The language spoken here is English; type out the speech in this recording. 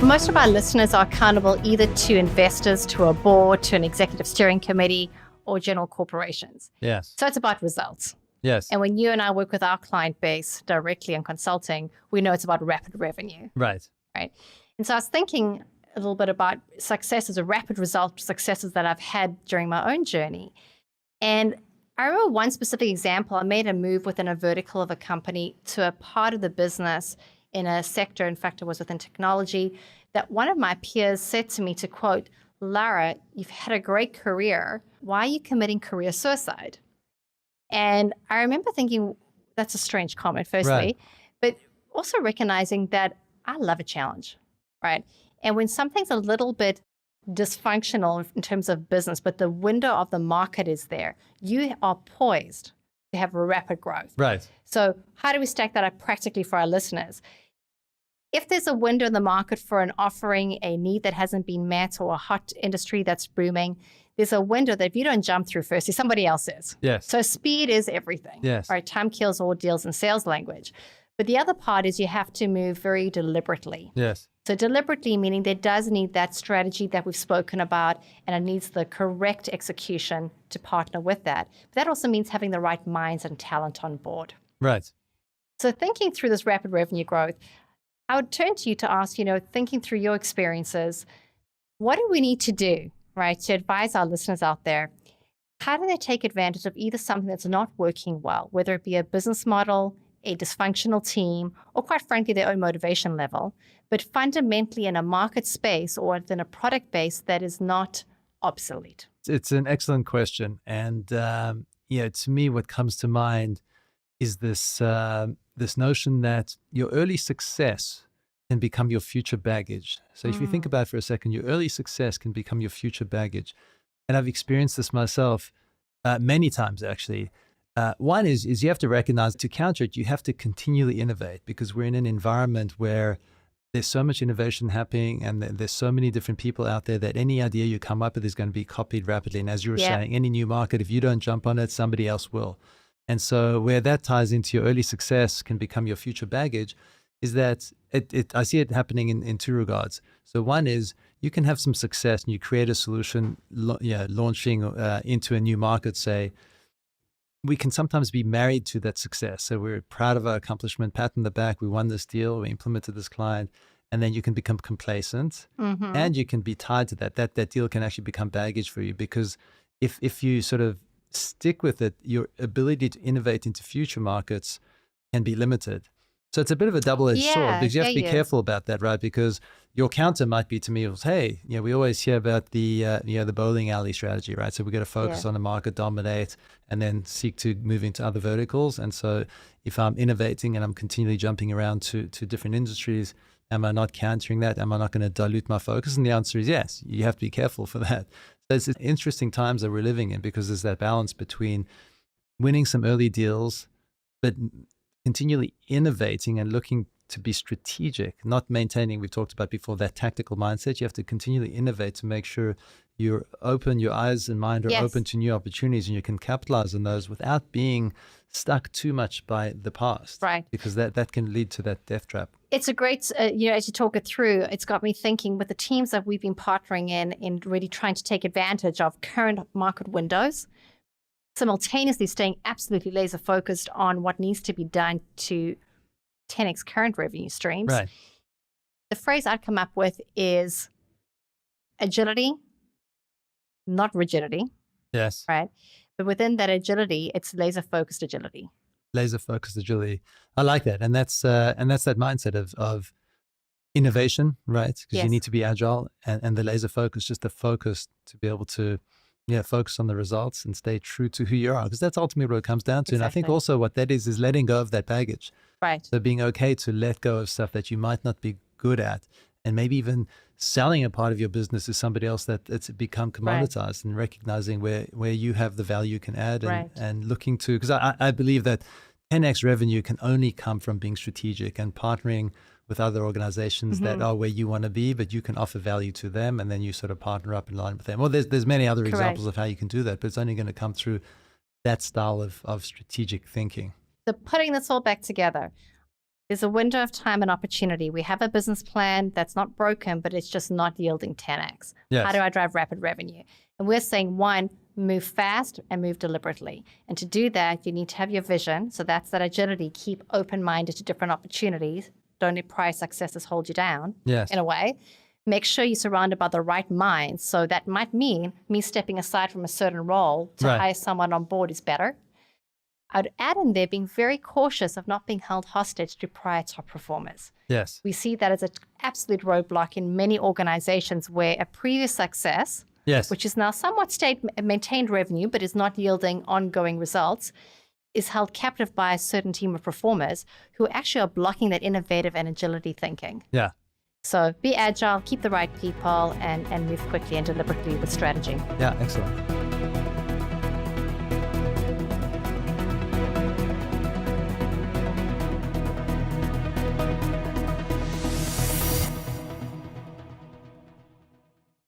Most of our listeners are accountable either to investors, to a board, to an executive steering committee, or general corporations. Yes. So it's about results. Yes. And when you and I work with our client base directly in consulting, we know it's about rapid revenue. Right. Right. And so I was thinking a little bit about successes, a rapid result successes that I've had during my own journey. And I remember one specific example. I made a move within a vertical of a company to a part of the business in a sector, in fact, it was within technology, that one of my peers said to me to quote, "Lara, you've had a great career. Why are you committing career suicide?" And I remember thinking, that's a strange comment, firstly, Right. but also recognizing that I love a challenge, right? And when something's a little bit dysfunctional in terms of business, but the window of the market is there, you are poised to have rapid growth. Right. So how do we stack that up practically for our listeners? If there's a window in the market for an offering, a need that hasn't been met, or a hot industry that's booming, there's a window that if you don't jump through firstly, somebody else is. Yes. So speed is everything. Yes. Right? Time kills all deals in sales language. But the other part is you have to move very deliberately. Yes. So deliberately meaning there does need that strategy that we've spoken about, and it needs the correct execution to partner with that. But that also means having the right minds and talent on board. Right. So thinking through this rapid revenue growth, I would turn to you to ask, thinking through your experiences, what do we need to do, right, to advise our listeners out there? How do they take advantage of either something that's not working well, whether it be a business model, a dysfunctional team, or quite frankly, their own motivation level, but fundamentally in a market space or within a product base that is not obsolete? It's an excellent question. And, to me, what comes to mind is this notion that your early success can become your future baggage. So if you think about it for a second, your early success can become your future baggage. And I've experienced this myself many times, actually. One is you have to recognize, to counter it, you have to continually innovate, because we're in an environment where there's so much innovation happening, and there's so many different people out there that any idea you come up with is going to be copied rapidly. And as you were saying, any new market, if you don't jump on it, somebody else will. And so where that ties into your early success can become your future baggage is that I see it happening in two regards. So one is you can have some success and you create a solution, launching into a new market, say. We can sometimes be married to that success. So we're proud of our accomplishment, pat on the back, we won this deal, we implemented this client, and then you can become complacent and you can be tied to that. That deal can actually become baggage for you, because if you sort of stick with it, your ability to innovate into future markets can be limited. So it's a bit of a double-edged sword, because you have to be careful about that, right? Because your counter might be to me was, hey, we always hear about the bowling alley strategy, right? So we got to focus on the market, dominate, and then seek to move into other verticals. And so if I'm innovating and I'm continually jumping around to different industries, am I not countering that? Am I not going to dilute my focus? And the answer is yes. You have to be careful for that. So it's interesting times that we're living in, because there's that balance between winning some early deals, but continually innovating and looking to be strategic, not maintaining, we've talked about before, that tactical mindset. You have to continually innovate to make sure you're open, your eyes and mind are open to new opportunities, and you can capitalize on those without being stuck too much by the past. Right. Because that can lead to that death trap. It's a great, as you talk it through, it's got me thinking with the teams that we've been partnering in really trying to take advantage of current market windows, simultaneously staying absolutely laser focused on what needs to be done to 10x current revenue streams. Right. The phrase I'd come up with is agility, not rigidity. Yes. Right. But within that agility, it's laser focused agility. Laser focused agility. I like that. And that's that mindset of innovation, right? Because you need to be agile, and the laser focus, just the focus to be able to focus on the results and stay true to who you are, because that's ultimately what it comes down to. Exactly. And I think also what that is letting go of that baggage. Right. So being okay to let go of stuff that you might not be good at, and maybe even selling a part of your business to somebody else that it's become commoditized, and recognizing where you have the value you can add, and looking to, because I believe that 10x revenue can only come from being strategic and partnering with other organizations that are where you want to be, but you can offer value to them, and then you sort of partner up in line with them. Well, there's many other examples of how you can do that, but it's only going to come through that style of strategic thinking. So putting this all back together, There's a window of time and opportunity. We have a business plan that's not broken, but it's just not yielding 10x. Yes. How do I drive rapid revenue? And we're saying, one, move fast and move deliberately. And to do that, you need to have your vision. So that's that agility. Keep open-minded to different opportunities. Don't let prior successes hold you down, Yes. in a way. Make sure you're surrounded by the right minds. So that might mean me stepping aside from a certain role to Right. hire someone on board is better. I'd add in there being very cautious of not being held hostage to prior top performers. Yes. We see that as an absolute roadblock in many organizations where a previous success, Yes. which is now somewhat maintained revenue, but is not yielding ongoing results, is held captive by a certain team of performers who actually are blocking that innovative and agility thinking. Yeah. So be agile, keep the right people, and move quickly and deliberately with strategy. Yeah. Excellent.